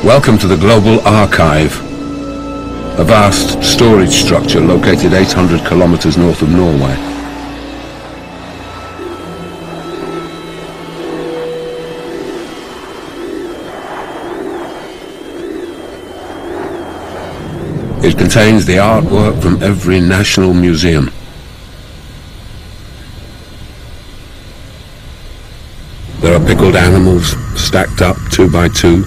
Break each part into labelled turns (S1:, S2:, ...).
S1: Welcome to the Global Archive, a vast storage structure located 800 kilometers north of Norway. It contains the artwork from every national museum. There are pickled animals stacked up 2 by 2.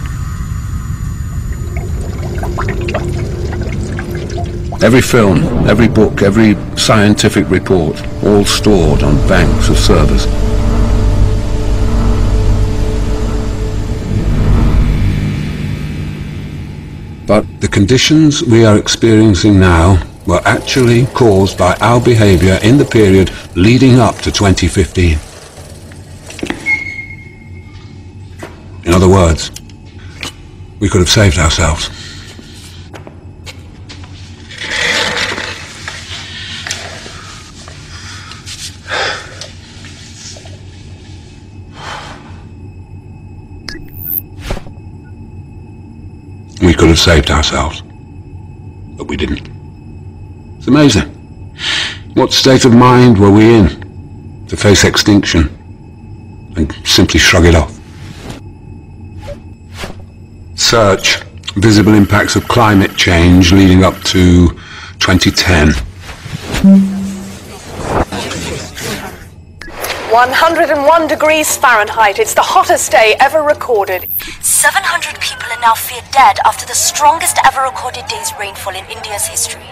S1: Every film, every book, every scientific report, all stored on banks of servers. But the conditions we are experiencing now were actually caused by our behavior in the period leading up to 2015. In other words, we could have saved ourselves. We could have saved ourselves, but we didn't. It's amazing. What state of mind were we in to face extinction and simply shrug it off? Search visible impacts of climate change leading up to 2010.
S2: 101 degrees Fahrenheit. It's the hottest day ever recorded.
S3: 700 people are now feared dead after the strongest ever recorded day's rainfall in India's history.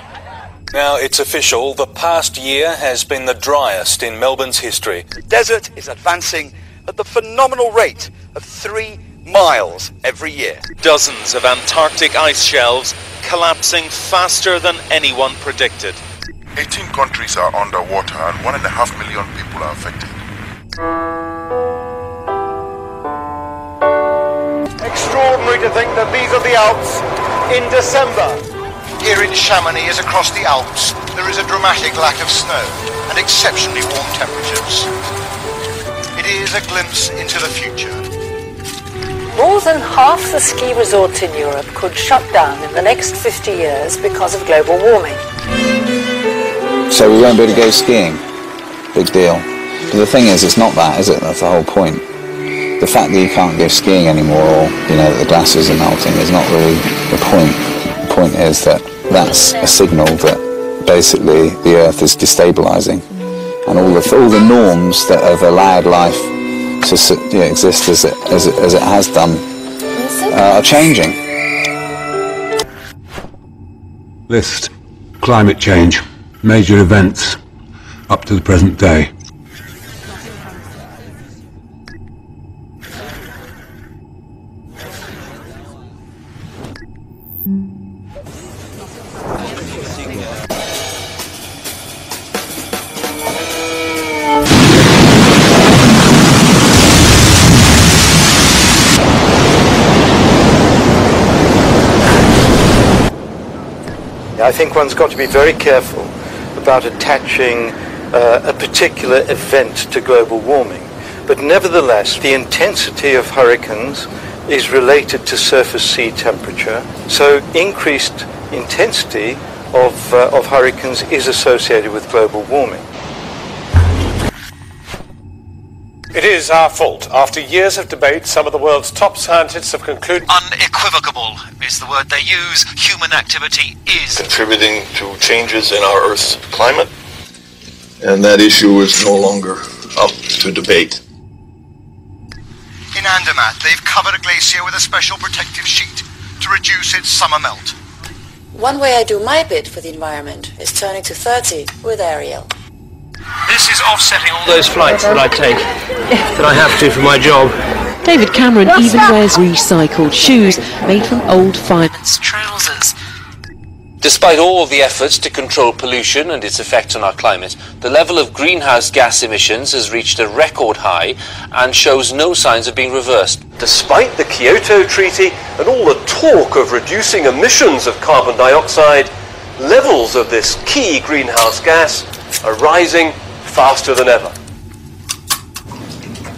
S4: Now it's official, the past year has been the driest in Melbourne's history.
S5: The desert is advancing at the phenomenal rate of 3 miles every year.
S4: Dozens of Antarctic ice shelves collapsing faster than anyone predicted.
S6: 18 countries are underwater and 1.5 million people are affected.
S7: Extraordinary to think that these are the Alps in December.
S8: Here in Chamonix, as across the Alps, there is a dramatic lack of snow and exceptionally warm temperatures. It is a glimpse into the future.
S2: More than half the ski resorts in Europe could shut down in the next 50 years because of global warming.
S9: So we won't be able to go skiing. Big deal. But the thing is, it's not that, is it? That's the whole point. The fact that you can't go skiing anymore, or, you know, the glaciers are melting, is not really the point. The point is that that's a signal that basically the Earth is destabilising, and all the norms that have allowed life to exist as it has done are changing.
S1: List: climate change, major events up to the present day.
S7: I think one's got to be very careful about attaching a particular event to global warming. But nevertheless, the intensity of hurricanes is related to surface sea temperature. So increased intensity of hurricanes is associated with global warming.
S10: It is our fault. After years of debate, some of the world's top scientists have concluded...
S11: Unequivocable is the word they use. Human activity is
S6: contributing to changes in our Earth's climate, and that issue is no longer up to debate.
S8: In Andermatt, they've covered a glacier with a special protective sheet to reduce its summer melt.
S12: One way I do my bit for the environment is turning to 30 with Ariel.
S11: This is offsetting all those flights that I take, that I have to for my job.
S13: David Cameron even wears recycled shoes made from old fireman's trousers.
S14: Despite all the efforts to control pollution and its effect on our climate, the level of greenhouse gas emissions has reached a record high and shows no signs of being reversed.
S15: Despite the Kyoto Treaty and all the talk of reducing emissions of carbon dioxide, levels of this key greenhouse gas are rising faster than ever.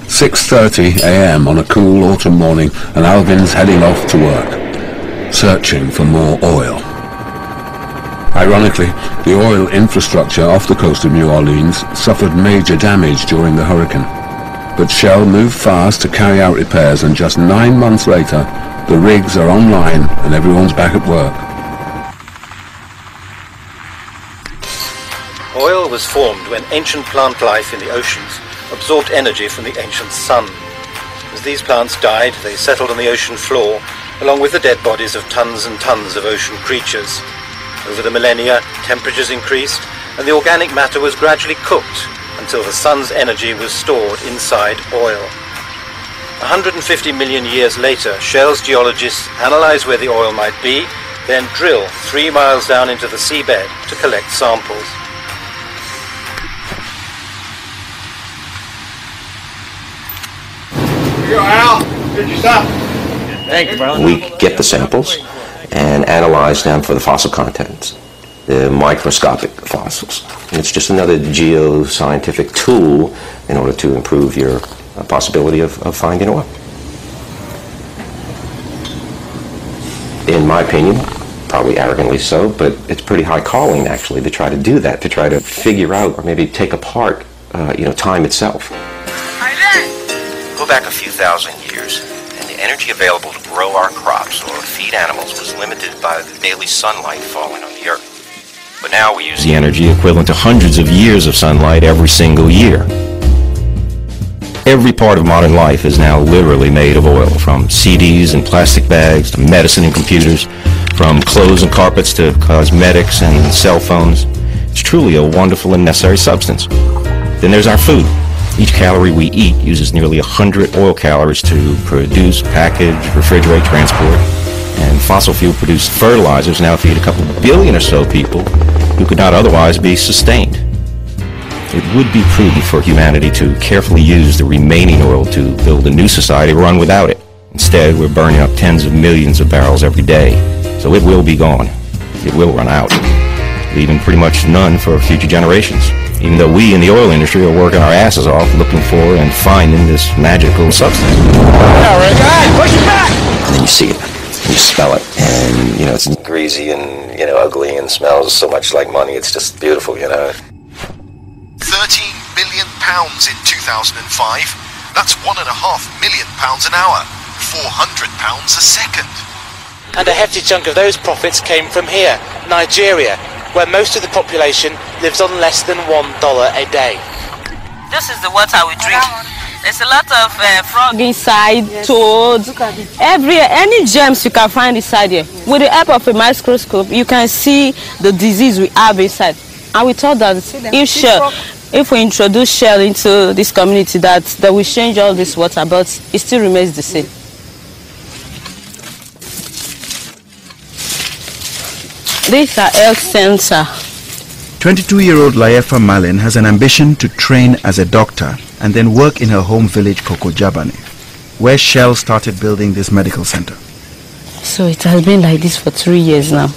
S1: 6:30 a.m. on a cool autumn morning, and Alvin's heading off to work. searching for more oil. Ironically, the oil infrastructure off the coast of New Orleans suffered major damage during the hurricane. But Shell moved fast to carry out repairs, and just 9 months later, the rigs are online and everyone's back at work.
S7: Oil was formed when ancient plant life in the oceans absorbed energy from the ancient sun. As these plants died, they settled on the ocean floor, along with the dead bodies of tons and tons of ocean creatures. Over the millennia, temperatures increased, and the organic matter was gradually cooked until the sun's energy was stored inside oil. 150 million years later, Shell's geologists analyze where the oil might be, then drill 3 miles down into the seabed to collect samples.
S8: Here you go, Al. Get your stuff.
S7: Thank you, brother.
S16: We get the samples and analyze them for the fossil contents, the microscopic fossils. And it's just another geoscientific tool in order to improve your possibility of finding oil. In my opinion, probably arrogantly so, but it's pretty high calling actually to try to do that, to try to figure out or maybe take apart time itself.
S17: Go back a few thousand years, and the energy available to grow our crops or feed animals was limited by the daily sunlight falling on the earth. But now we use
S16: The energy equivalent to hundreds of years of sunlight every single year. Every part of modern life is now literally made of oil, from CDs and plastic bags to medicine and computers, from clothes and carpets to cosmetics and cell phones. It's truly a wonderful and necessary substance. Then there's our food. Each calorie we eat uses nearly 100 oil calories to produce, package, refrigerate, transport. And fossil fuel-produced fertilizers now feed a couple billion or so people who could not otherwise be sustained. It would be prudent for humanity to carefully use the remaining oil to build a new society run without it. Instead, we're burning up tens of millions of barrels every day. So it will be gone. It will run out, leaving pretty much none for future generations. Even though we in the oil industry are working our asses off looking for and finding this magical substance.
S8: All right, guys, push it back!
S16: And then you see it, and you smell it, and it's greasy and ugly and smells so much like money. It's just beautiful,
S8: 13 billion pounds in 2005. That's £1.5 million an hour. 400 pounds a second.
S18: And a hefty chunk of those profits came from here, Nigeria, where most of the population lives on less than $1 a day.
S19: This is the water we drink. There's a lot of frog
S20: inside, toads, any germs you can find inside here. With the help of a microscope, you can see the disease we have inside. And we thought that if we introduce Shell into this community, that will change all this water, but it still remains the same. These are health sensor.
S21: 22-year-old Layefa Malin has an ambition to train as a doctor and then work in her home village Kokojabane, where Shell started building this medical center.
S20: So it has been like this for 3 years now,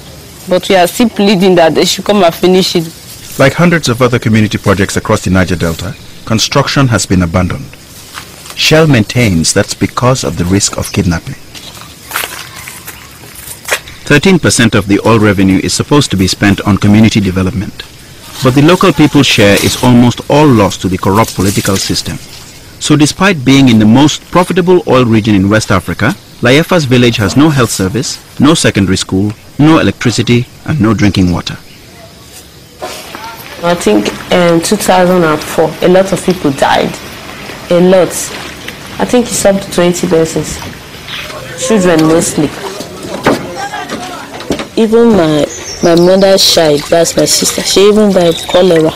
S20: but we are still pleading that they should come and finish it.
S21: Like hundreds of other community projects across the Niger Delta, construction has been abandoned. Shell maintains that's because of the risk of kidnapping. 13% of the oil revenue is supposed to be spent on community development, but the local people's share is almost all lost to the corrupt political system. So despite being in the most profitable oil region in West Africa, Layefa's village has no health service, no secondary school, no electricity, and no drinking water.
S20: I think in 2004, a lot of people died. A lot. I think it's up to 20 persons. Children mostly. Even my mother's child, that's my sister, she even died of cholera.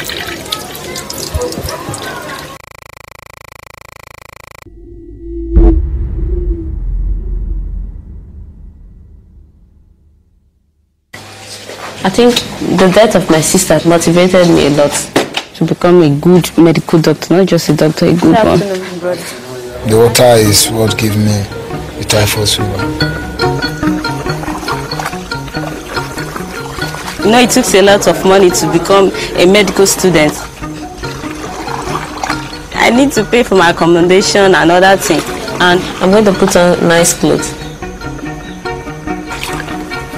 S20: I think the death of my sister motivated me a lot to become a good medical doctor, not just a doctor, a good one.
S22: The water is what gave me the typhoid fever.
S20: It took a lot of money to become a medical student. I need to pay for my accommodation and other things, and I'm going to put on nice clothes.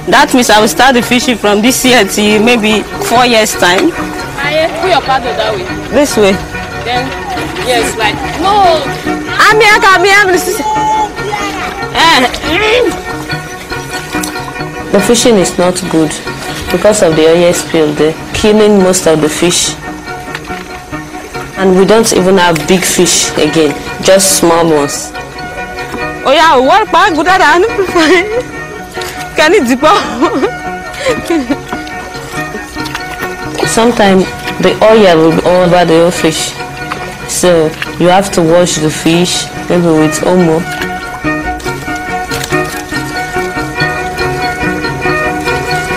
S20: That means I will start the fishing from this year to maybe 4 years time.
S3: Put your paddle that way.
S20: This way.
S3: Then, yes, like, no.
S20: The fishing is not good because of the oil spill. They're killing most of the fish. And we don't even have big fish again, just small ones. Oh yeah, what bag would I Can it dip Sometimes the oil will be all over the fish. So you have to wash the fish, maybe with omo.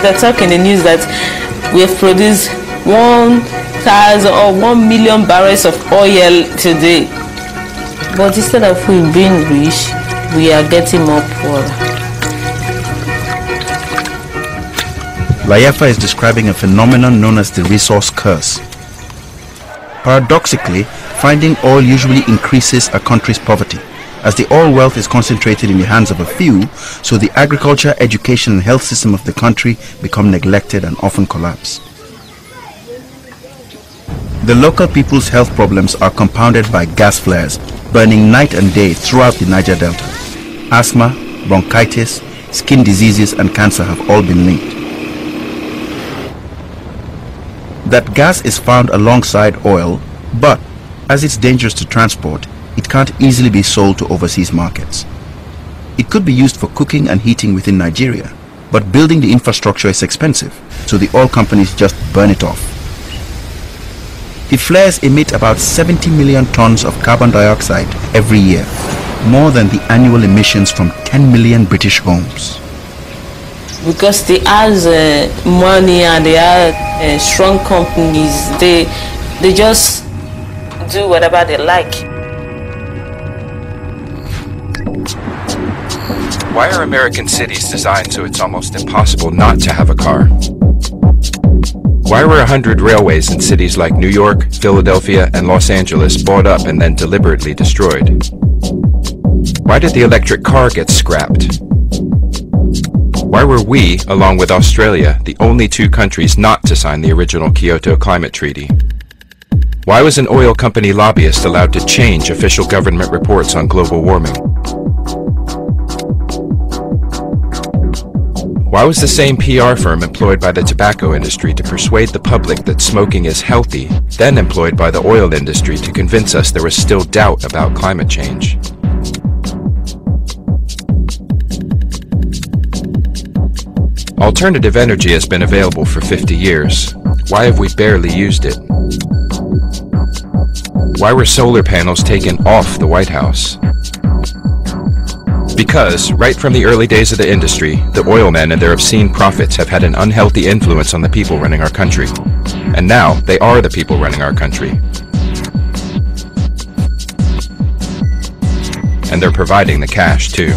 S20: They talk in the news that we have produced 1,000 or 1 million barrels of oil today. But instead of we being rich, we are getting more poor.
S21: Layefa is describing a phenomenon known as the resource curse. Paradoxically, finding oil usually increases a country's poverty, as the oil wealth is concentrated in the hands of a few, so the agriculture, education and health system of the country become neglected and often collapse. The local people's health problems are compounded by gas flares burning night and day throughout the Niger Delta. Asthma, bronchitis, skin diseases and cancer have all been linked. That gas is found alongside oil, but as it's dangerous to transport, it can't easily be sold to overseas markets. It could be used for cooking and heating within Nigeria, but building the infrastructure is expensive, so the oil companies just burn it off. The flares emit about 70 million tons of carbon dioxide every year, more than the annual emissions from 10 million British homes.
S20: Because they have money and they are strong companies, they just do whatever they like.
S5: Why are American cities designed so it's almost impossible not to have a car? Why were 100 railways in cities like New York, Philadelphia, and Los Angeles bought up and then deliberately destroyed? Why did the electric car get scrapped? Why were we, along with Australia, the only two countries not to sign the original Kyoto Climate Treaty? Why was an oil company lobbyist allowed to change official government reports on global warming? Why was the same PR firm employed by the tobacco industry to persuade the public that smoking is healthy, then employed by the oil industry to convince us there was still doubt about climate change? Alternative energy has been available for 50 years. Why have we barely used it? Why were solar panels taken off the White House? Because, right from the early days of the industry, the oil men and their obscene profits have had an unhealthy influence on the people running our country. And now, they are the people running our country. And they're providing the cash, too.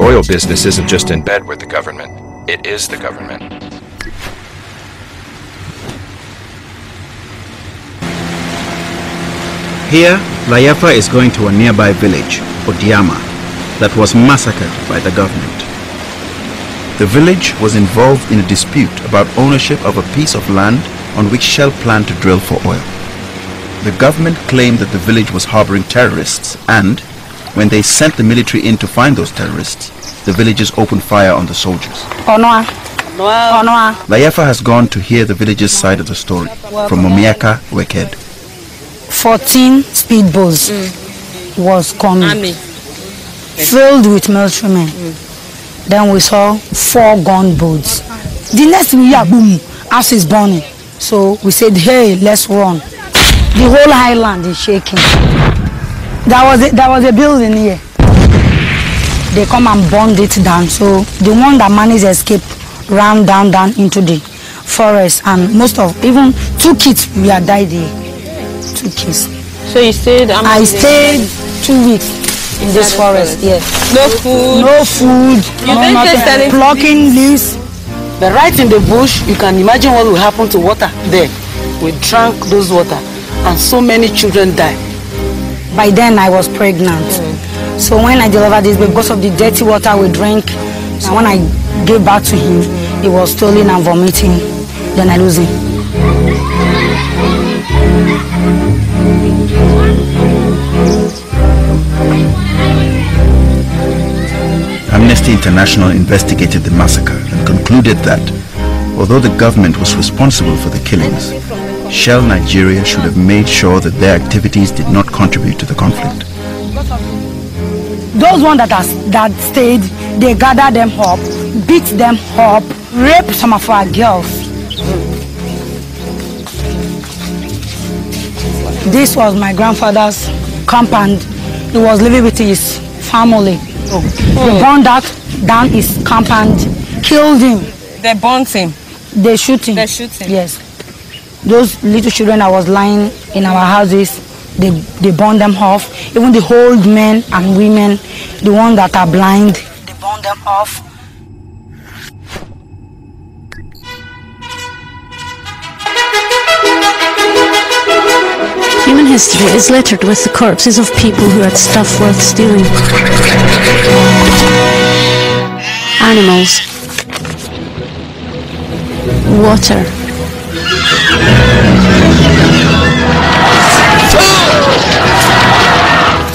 S5: Oil business isn't just in bed with the government, it is the government.
S21: Here, Layefa is going to a nearby village, Odiama, that was massacred by the government. The village was involved in a dispute about ownership of a piece of land on which Shell planned to drill for oil. The government claimed that the village was harboring terrorists and, when they sent the military in to find those terrorists, the villagers opened fire on the soldiers. Layefa has gone to hear the villagers' side of the story from Omiaka Weked.
S23: 14 speedboats was coming, filled with military men. Then we saw 4 gunboats. The next thing we hear, boom, house is burning. So we said, hey, let's run. The whole island is shaking. There was a building here. They come and burned it down. So the one that managed to escape ran down into the forest, and most of, even 2 kids we had died here. 2 kids.
S20: So you stayed?
S23: I stayed 2 weeks in this forest. Yes.
S20: No food.
S23: No food.
S20: You didn't taste anything.
S23: Plucking leaves.
S24: But right in the bush, you can imagine what will happen to water there. We drank those water, and so many children died.
S23: By then I was pregnant. So when I delivered this baby, because of the dirty water we drank, And when I gave back to him, he was stolen and vomiting. Then I lose him.
S21: Amnesty International investigated the massacre and concluded that, although the government was responsible for the killings, Shell Nigeria should have made sure that their activities did not contribute to the conflict.
S23: Those ones that stayed, they gathered them up, beat them up, raped some of our girls. This was my grandfather's compound. He was living with his family. They burned down his compound, killed him.
S3: They burnt him?
S23: They shoot him.
S3: They shoot him?
S23: Yes. Those little children that was lying in our houses, they burned them off. Even the old men and women, the ones that are blind, they burned them off.
S2: Human history is littered with the corpses of people who had stuff worth stealing. Animals. Water.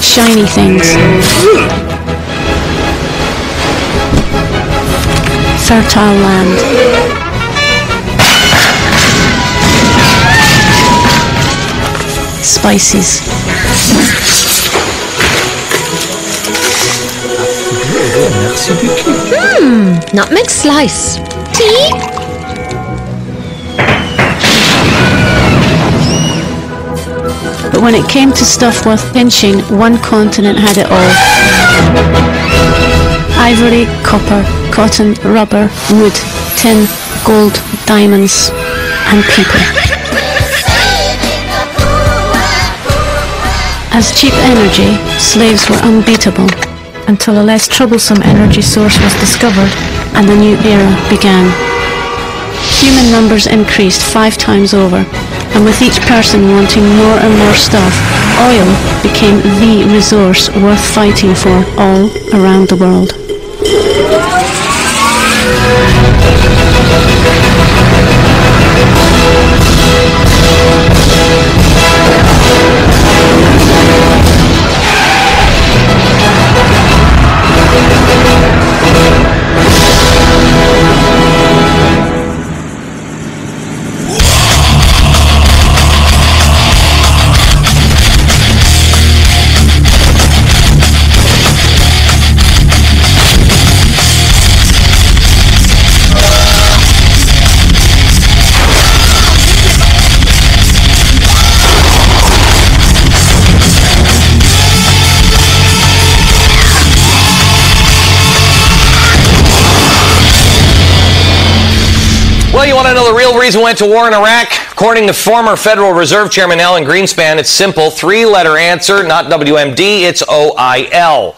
S2: Shiny things. Fertile land. Spices.
S4: Nutmeg slice. Tea?
S2: But when it came to stuff worth pinching, one continent had it all. Ivory, copper, cotton, rubber, wood, tin, gold, diamonds, and people. As cheap energy, slaves were unbeatable, until a less troublesome energy source was discovered and a new era began. Human numbers increased 5 times over, and with each person wanting more and more stuff, oil became the resource worth fighting for all around the world.
S9: Well, you want to know the real reason we went to war in Iraq? According to former Federal Reserve Chairman Alan Greenspan, it's simple. 3-letter answer, not WMD, it's OIL.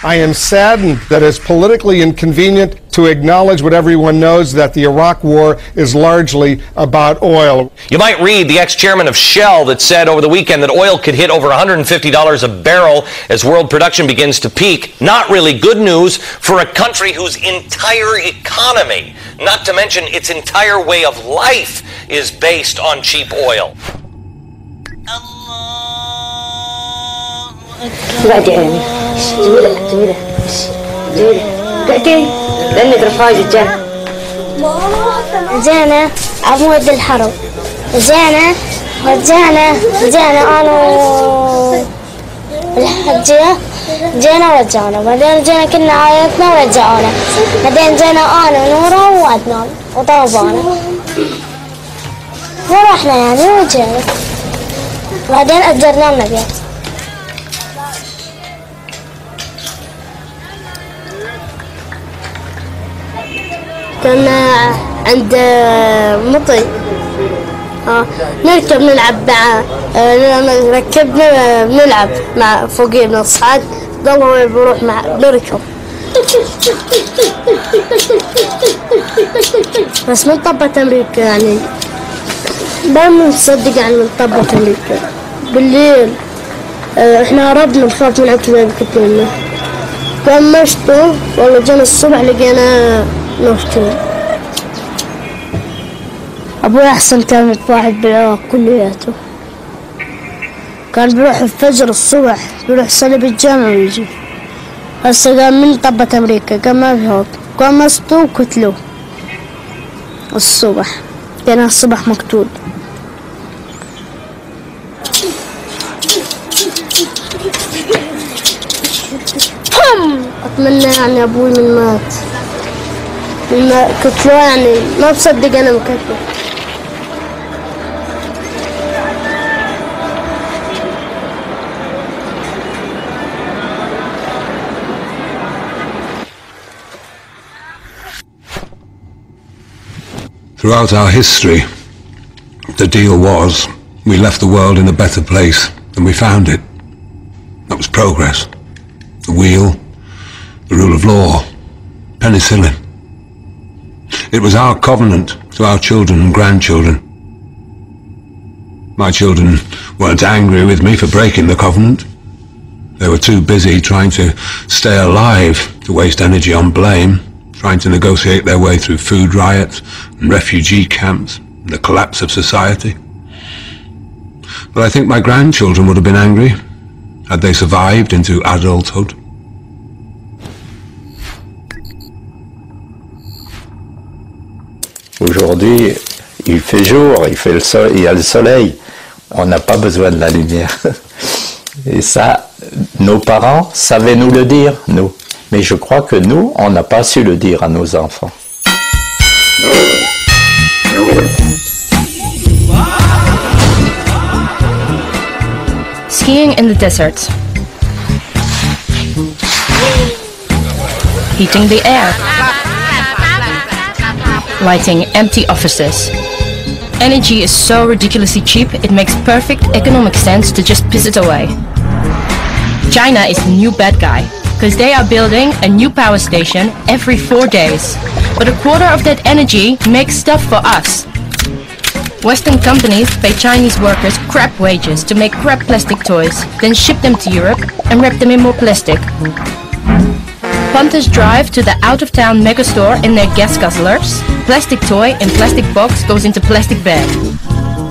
S10: I am saddened that it's politically inconvenient to acknowledge what everyone knows, that the Iraq war is largely about oil.
S9: You might read the ex-chairman of Shell that said over the weekend that oil could hit over $150 a barrel as world production begins to peak. Not really good news for a country whose entire economy, not to mention its entire way of life, is based on cheap oil.
S25: زينة عمود الحرب زينة أنا الحجية جينا رجعنا بعدين جينا كنا عائلتنا ورجعونا بعدين جينا أنا ونورة وعدنان وطلبانا ورحنا يعني وجينا بعدين أجرنا لنا بيت. كنا عند مطي نركب نلعب مع ركبنا بنلعب مع فوقيه بنصعد ضل بروح مع نركب بس من طبة أمريكا يعني ما بنصدق عن من طبة أمريكا بالليل احنا هربنا بخاف من عكس زي كتير قمشته والله جينا الصبح لقينا مقتول. أبوي أحسن كان واحد بالعراق كلياته، كان بيروح الفجر الصبح بيروح يصلي بالجامع ويجي. هسه قام من طبة أمريكا قام ما بيهوب قمصته وقتلوه الصبح، كان الصبح مقتول. أتمنى يعني أبوي من مات قتلوه، يعني ما بصدق أنا مكتله.
S1: Throughout our history, the deal was we left the world in a better place than we found it. That was progress. The wheel, the rule of law, penicillin. It was our covenant to our children and grandchildren. My children weren't angry with me for breaking the covenant. They were too busy trying to stay alive to waste energy on blame, trying to negotiate their way through food riots and refugee camps and the collapse of society. But I think my grandchildren would have been angry had they survived into adulthood.
S6: Aujourd'hui, il fait jour, il fait il y a le soleil. On n'a pas besoin de la lumière. Et ça, nos parents savaient nous le dire, nous. Mais je crois que nous, on n'a pas su le dire à nos enfants.
S11: Skiing in the desert. Heating the air. Lighting empty offices. Energy is so ridiculously cheap, it makes perfect economic sense to just piss it away. China is the new bad guy, because they are building a new power station every 4 days. But a quarter of that energy makes stuff for us. Western companies pay Chinese workers crap wages to make crap plastic toys, then ship them to Europe and wrap them in more plastic. Punters drive to the out-of-town megastore in their gas guzzlers. Plastic toy in plastic box goes into plastic bag.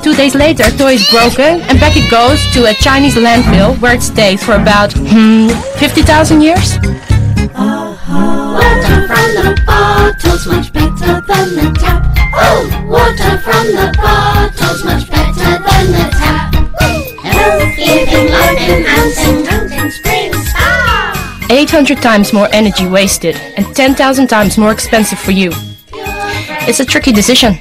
S11: 2 days later, toy is broken and back it goes to a Chinese landfill where it stays for about 50,000 years.
S12: Water from the bottle's much better than the tap. Oh, water from the bottle's much better than the tap. Healthy than London mountain springs.
S11: 800 times more energy wasted and 10,000 times more expensive for you. It's a tricky decision.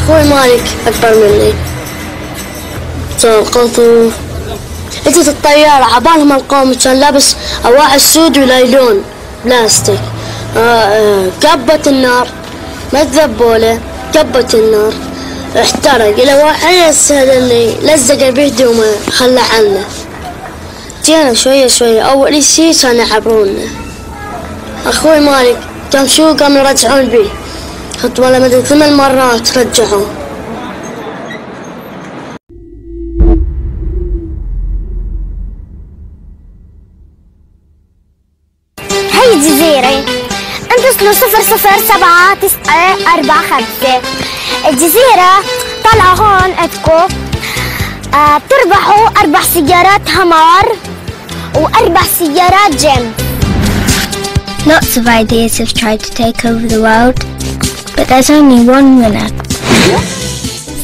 S25: أخوي مالك أكبر مني، صار قطوف. لقيت الطيارة عبالهم القوم كان لابس أواعي سود ولايلون بلاستيك. كبت النار، ما تذبوله، كبت النار احترق. إلى واحد السهل اللي لزق بهدومه خلى عنه. جينا شوية شوية، أول شي كانوا يعبرونا. أخوي مالك كان شو قام يرجعون بيه، حط ولا مدري 8 مرات رجعوه. هاي جزيرة انتصلوا 00795. الجزيرة طلعوا هون عندكم بتربحوا 4 سيارات همار و4 سيارات جيم.
S13: Lots of ideas have tried to take over the world, but there's only one winner.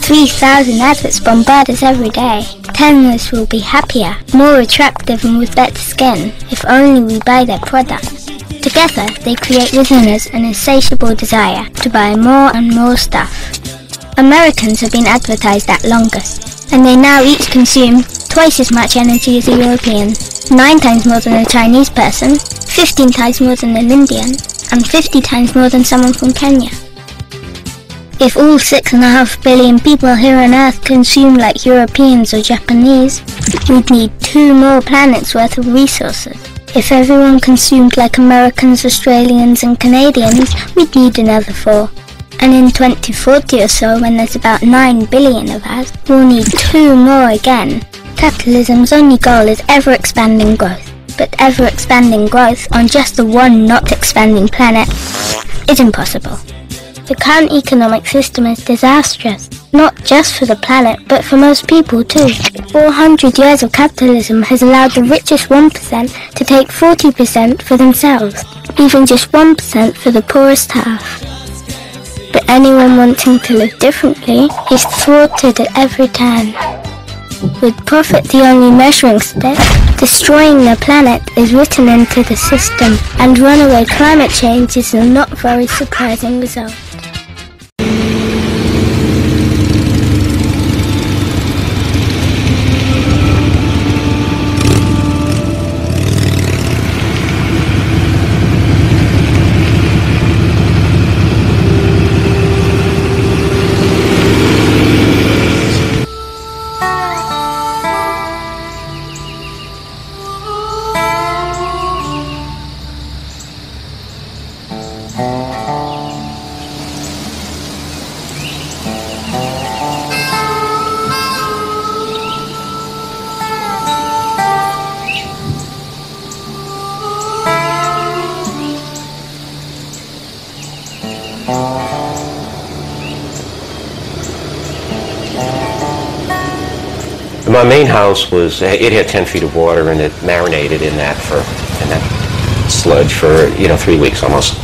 S13: 3,000 adverts bombard us every day, telling us we'll be happier, more attractive and with better skin if only we buy their product. Together, they create within us an insatiable desire to buy more and more stuff. Americans have been advertised at longest, and they now each consume twice as much energy as a European, 9 times more than a Chinese person, 15 times more than an Indian, and 50 times more than someone from Kenya. If all 6.5 billion people here on Earth consume like Europeans or Japanese, we'd need 2 more planets worth of resources. If everyone consumed like Americans, Australians and Canadians, we'd need another 4. And in 2040 or so, when there's about 9 billion of us, we'll need 2 more again. Capitalism's only goal is ever-expanding growth. But ever-expanding growth on just the one not-expanding planet is impossible. The current economic system is disastrous, not just for the planet, but for most people too. 400 years of capitalism has allowed the richest 1% to take 40% for themselves, even just 1% for the poorest half. But anyone wanting to live differently is thwarted at every turn. With profit the only measuring stick, destroying the planet is written into the system, and runaway climate change is a not very surprising result.
S7: My main house was, it had 10 feet of water and it marinated in that sludge for, 3 weeks almost.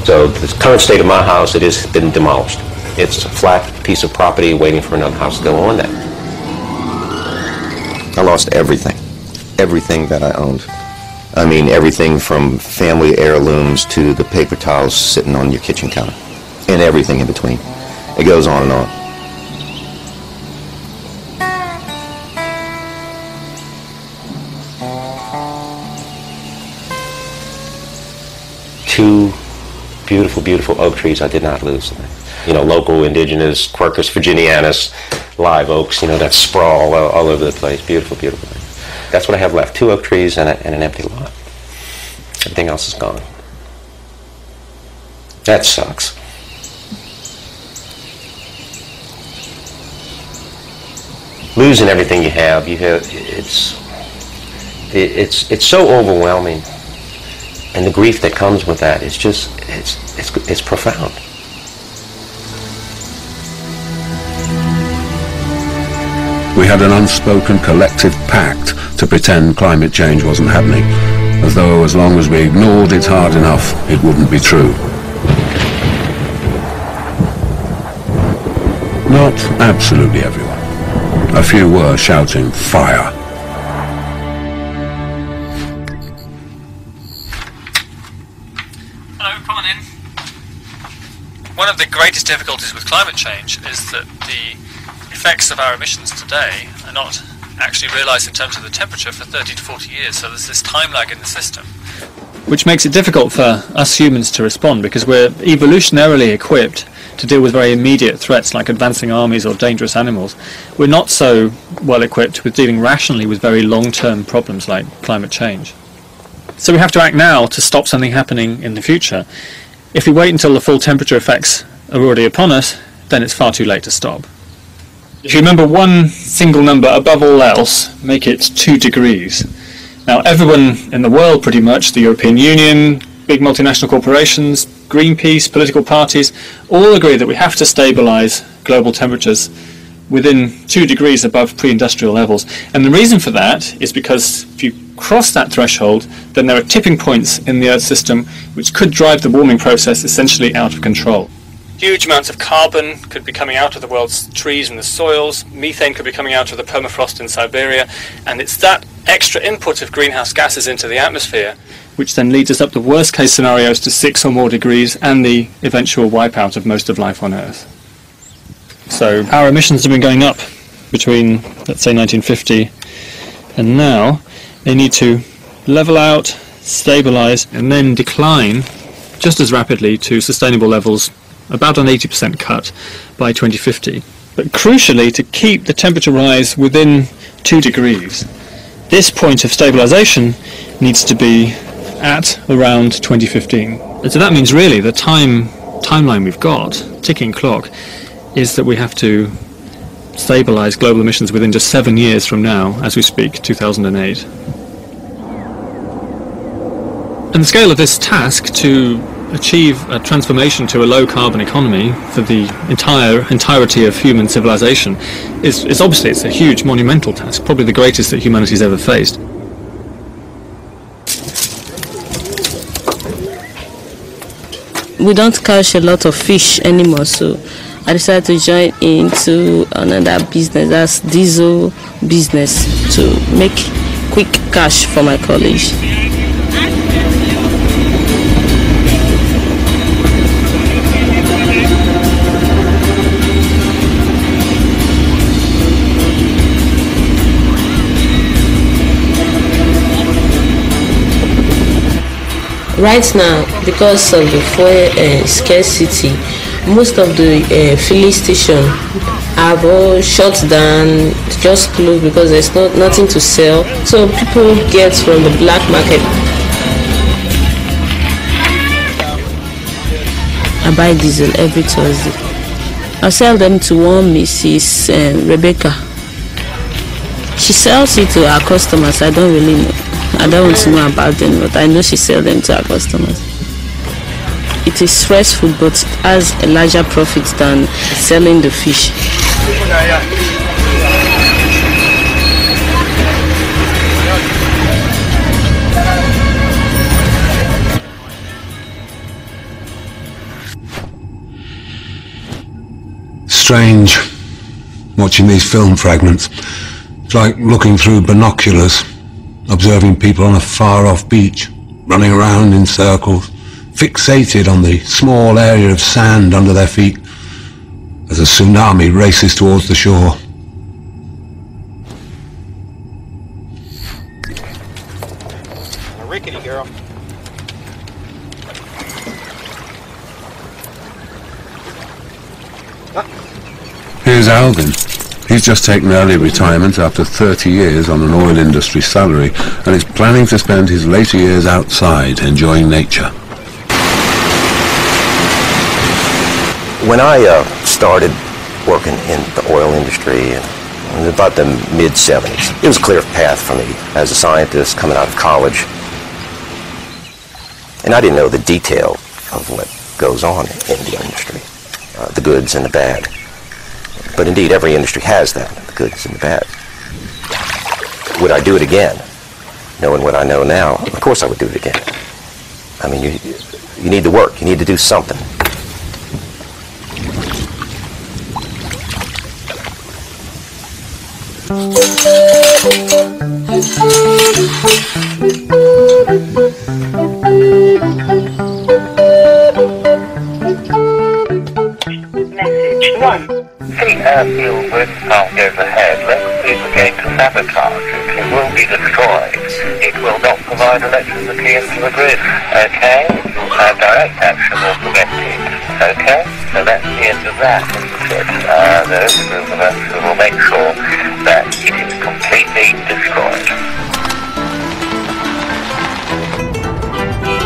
S7: So the current state of my house, it has been demolished. It's a flat piece of property waiting for another house to go on that.
S14: I lost everything. Everything that I owned. I mean, everything from family heirlooms to the paper towels sitting on your kitchen counter. And everything in between. It goes on and on.
S7: Two beautiful, beautiful oak trees I did not lose. Local indigenous Quercus virginianus live oaks, that sprawl all over the place. Beautiful, beautiful thing. That's what I have left. 2 oak trees and an empty lot. Everything else is gone. That sucks. Losing everything you have, it's so overwhelming. And the grief that comes with that is just, it's profound.
S1: We had an unspoken collective pact to pretend climate change wasn't happening, as though as long as we ignored it hard enough, it wouldn't be true. Not absolutely everyone. A few were shouting fire.
S15: One of the greatest difficulties with climate change is that the effects of our emissions today are not actually realised in terms of the temperature for 30 to 40 years, so there's this time lag in the system. Which makes it difficult for us humans to respond, because we're evolutionarily equipped to deal with very immediate threats like advancing armies or dangerous animals. We're not so well equipped with dealing rationally with very long-term problems like climate change. So we have to act now to stop something happening in the future. If we wait until the full temperature effects are already upon us, then it's far too late to stop. If you remember one single number above all else, make it 2 degrees. Now everyone in the world pretty much, the European Union, big multinational corporations, Greenpeace, political parties, all agree that we have to stabilise global temperatures within 2 degrees above pre-industrial levels. And the reason for that is because if you cross that threshold, then there are tipping points in the Earth system which could drive the warming process essentially out of control. Huge amounts of carbon could be coming out of the world's trees and the soils, methane could be coming out of the permafrost in Siberia, and it's that extra input of greenhouse gases into the atmosphere which then leads us up the worst case scenarios to 6 or more degrees and the eventual wipeout of most of life on Earth. So our emissions have been going up between, let's say, 1950 and now. They need to level out, stabilise and then decline just as rapidly to sustainable levels, about an 80% cut by 2050. But crucially, to keep the temperature rise within 2 degrees, this point of stabilisation needs to be at around 2015. And so that means really the timeline we've got, ticking clock, is that we have to stabilise global emissions within just 7 years from now, as we speak, 2008. And the scale of this task to achieve a transformation to a low-carbon economy for the entirety of human civilization is obviously, it's a huge, monumental task, probably the greatest that humanity's ever faced.
S20: We don't catch a lot of fish anymore, so I decided to join into another business, that's diesel business, to make quick cash for my college. Right now, because of the fuel scarcity, most of the filling stations have all shut down, just closed because there's nothing to sell. So people get from the black market. I buy diesel every Thursday. I sell them to one Mrs. Rebecca. She sells it to her customers. I don't really know. I don't want to know about them, but I know she sells them to her customers. It is stressful, but it has a larger profit than selling the fish.
S1: Strange, watching these film fragments. It's like looking through binoculars, observing people on a far-off beach, running around in circles, fixated on the small area of sand under their feet as a tsunami races towards the shore.
S7: A rickety girl.
S1: Here's Alvin. He's just taken early retirement after 30 years on an oil industry salary and is planning to spend his later years outside enjoying nature.
S14: When I started working in the oil industry in about the mid-70s, it was a clear path for me as a scientist coming out of college. And I didn't know the detail of what goes on in the industry, the goods and the bad. But indeed, every industry has that, the goods and the bad. Would I do it again? Knowing what I know now, of course I would do it again. I mean, you need to work, you need to do something.
S8: Message 1. The airfield wind farm goes ahead. Let's see the going to sabotage it. It will be destroyed. It will not provide electricity into the grid. Okay? Direct action will prevent it. Okay? So that's the end of that, isn't it? There is a group of us who will make sure that it is completely destroyed.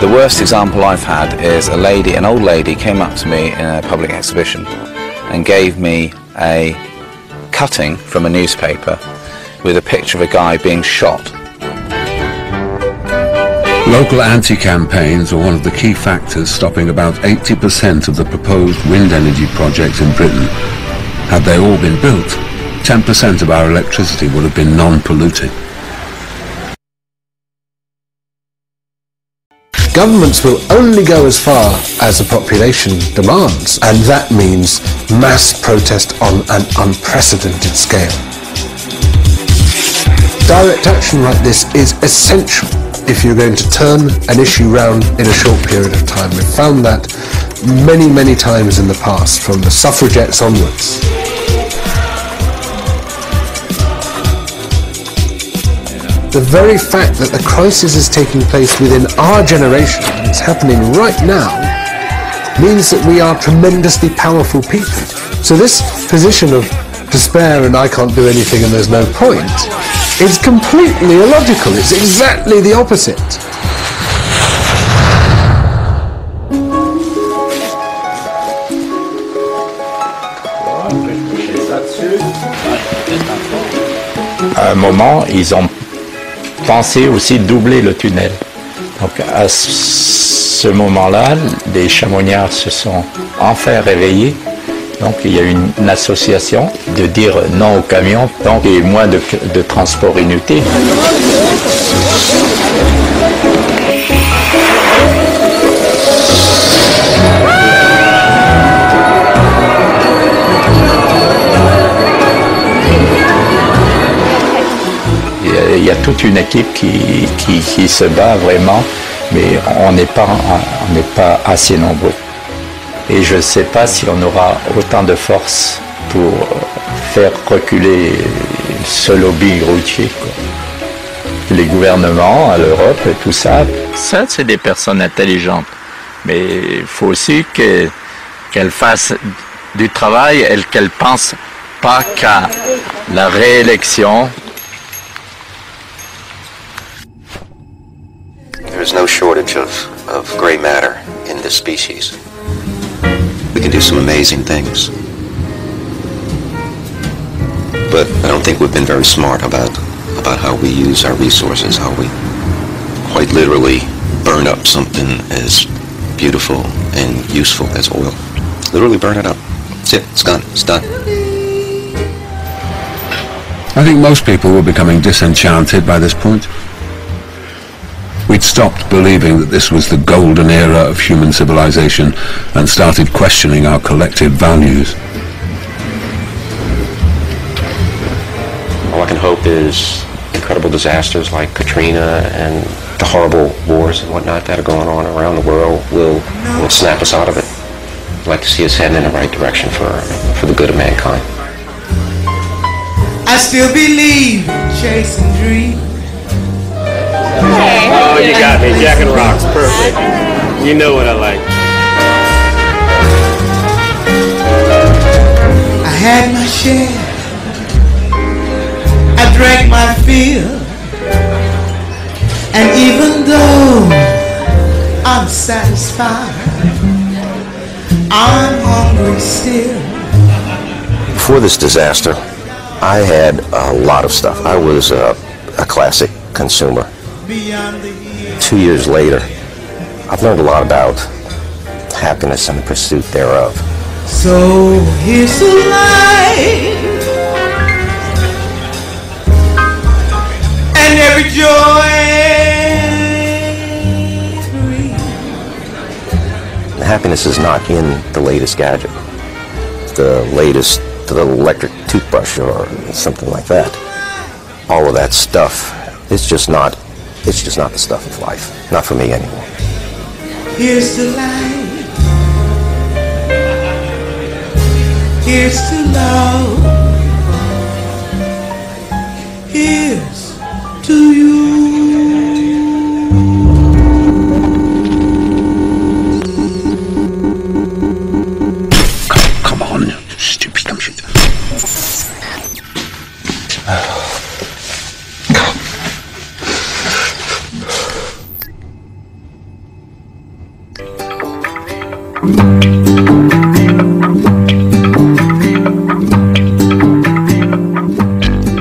S16: The worst example I've had is an old lady came up to me in a public exhibition and gave me a cutting from a newspaper with a picture of a guy being shot.
S1: Local anti-campaigns are one of the key factors stopping about 80% of the proposed wind energy projects in Britain. Had they all been built, 10% of our electricity would have been non-polluting.
S17: Governments will only go as far as the population demands, and that means mass protest on an unprecedented scale. Direct action like this is essential if you're going to turn an issue round in a short period of time. We've found that many, many times in the past, from the suffragettes onwards. the very fact that the crisis is taking place within our generation, and it's happening right now, means that we are tremendously powerful people. So this position of despair and I can't do anything and there's no point is completely illogical. It's exactly the opposite.
S6: À un moment, ils ont pensé aussi doubler le tunnel. Donc à ce moment-là, les chamoniards se sont enfin réveillés. Donc il y a une association de dire non aux camions, donc et moins de transport inutile. Il y a toute une équipe qui se bat vraiment, mais on n'est pas assez nombreux. Et je ne sais pas si on aura autant de force pour faire reculer ce lobby routier. Les gouvernements à l'Europe et tout ça, c'est des personnes intelligentes. Mais il faut aussi qu'elles fassent du travail et qu'elles ne pensent pas qu'à la réélection.
S14: There's no shortage of gray matter in this species. We can do some amazing things. But I don't think we've been very smart about how we use our resources, how we quite literally burn up something as beautiful and useful as oil. Literally burn it up. That's it. It's gone. It's done.
S1: I think most people were becoming disenchanted by this point. We'd stopped believing that this was the golden era of human civilization and started questioning our collective values.
S7: All I can hope is incredible disasters like Katrina and the horrible wars and whatnot that are going on around the world will snap us out of it. I'd like to see us heading in the right direction for the good of mankind.
S5: I still believe in chasing dreams.
S18: Oh, you got me. Jack and Rocks. Perfect. You know what I like.
S5: I had my share. I drank my fill. And even though I'm satisfied, I'm hungry still.
S14: Before this disaster, I had a lot of stuff. I was a classic consumer. 2 years later, I've learned a lot about happiness and the pursuit thereof.
S5: So here's the light, and every joy free.
S14: Happiness is not in the latest gadget, the electric toothbrush or something like that. All of that stuff, it's just not the stuff of life. Not for me anymore.
S5: Here's the light. Here's to love. Here's to you.
S1: Come on, stupid dumb shit.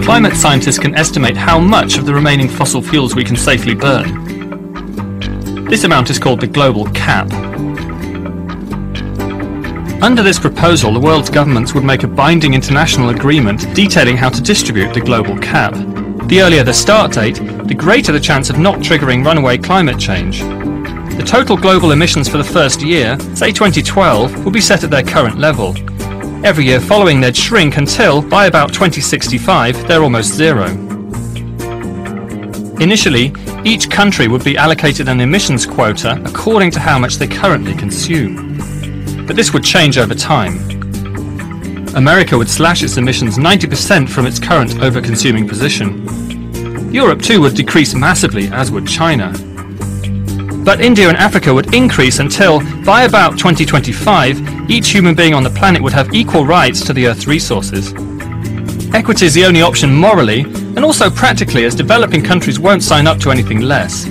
S15: Climate scientists can estimate how much of the remaining fossil fuels we can safely burn. This amount is called the global cap. Under this proposal, the world's governments would make a binding international agreement detailing how to distribute the global cap. The earlier the start date, the greater the chance of not triggering runaway climate change. The total global emissions for the first year, say 2012, will be set at their current level. Every year following they'd shrink until, by about 2065, they're almost zero. Initially, each country would be allocated an emissions quota according to how much they currently consume. But this would change over time. America would slash its emissions 90% from its current over-consuming position. Europe too would decrease massively, as would China. But India and Africa would increase until, by about 2025, each human being on the planet would have equal rights to the Earth's resources. Equity is the only option morally, and also practically, as developing countries won't sign up to anything less.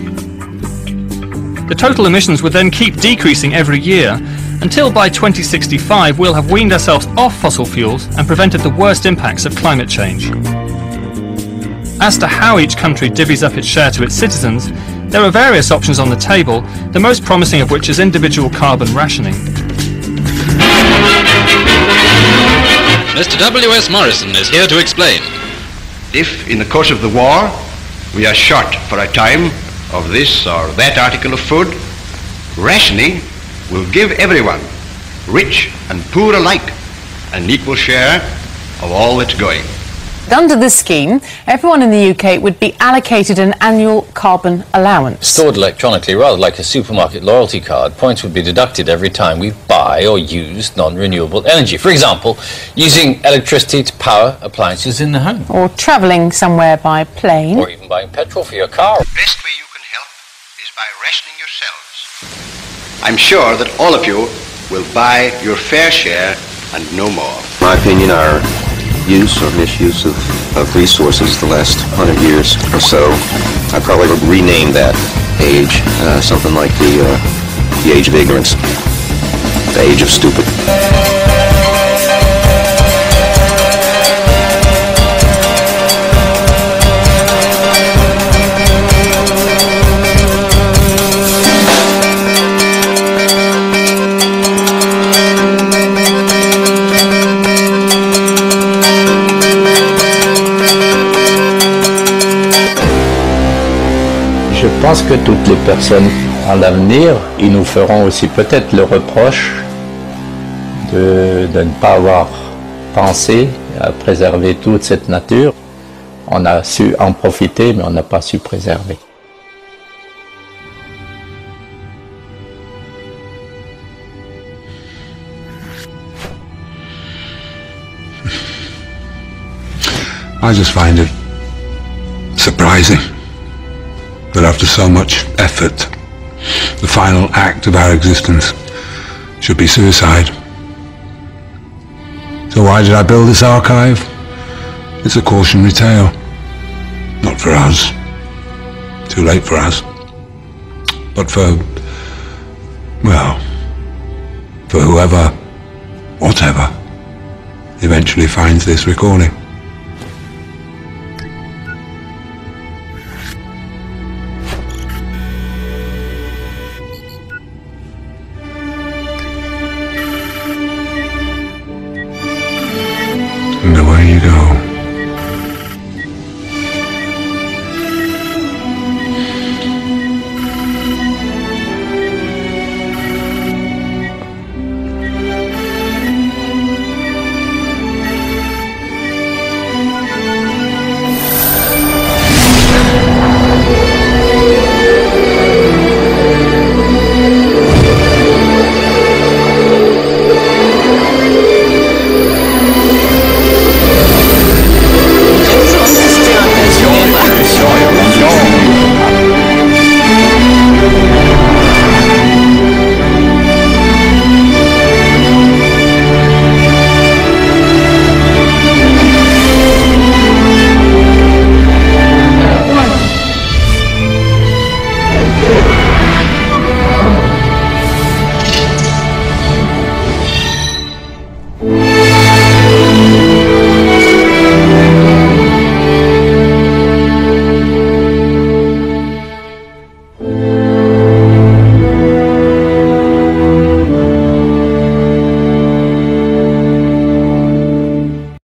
S15: The total emissions would then keep decreasing every year, until by 2065 we'll have weaned ourselves off fossil fuels and prevented the worst impacts of climate change. As to how each country divvies up its share to its citizens, there are various options on the table, the most promising of which is individual carbon rationing.
S3: Mr. W.S. Morrison is here to explain.
S19: If, in the course of the war, we are short for a time of this or that article of food, rationing will give everyone, rich and poor alike, an equal share of all that's going.
S21: Under this scheme, everyone in the UK would be allocated an annual carbon allowance.
S22: Stored electronically, rather like a supermarket loyalty card, points would be deducted every time we buy or use non-renewable energy. For example, using electricity to power appliances in the home.
S21: Or travelling somewhere by plane.
S22: Or even buying petrol for your car.
S19: The best way you can help is by rationing yourselves. I'm sure that all of you will buy your fair share and no more.
S14: In my opinion, our use or misuse of resources the last 100 years or so, I probably would rename that age something like the age of ignorance, the age of stupid.
S6: Je pense que toutes les personnes à l'avenir, ils nous feront aussi peut-être le reproche de ne pas avoir pensé à préserver toute cette nature. On a su en profiter, mais on n'a pas su préserver.
S1: I just find it surprising that after so much effort, the final act of our existence should be suicide. So why did I build this archive? It's a cautionary tale. Not for us. Too late for us. But for, well, for whoever, whatever, eventually finds this recording.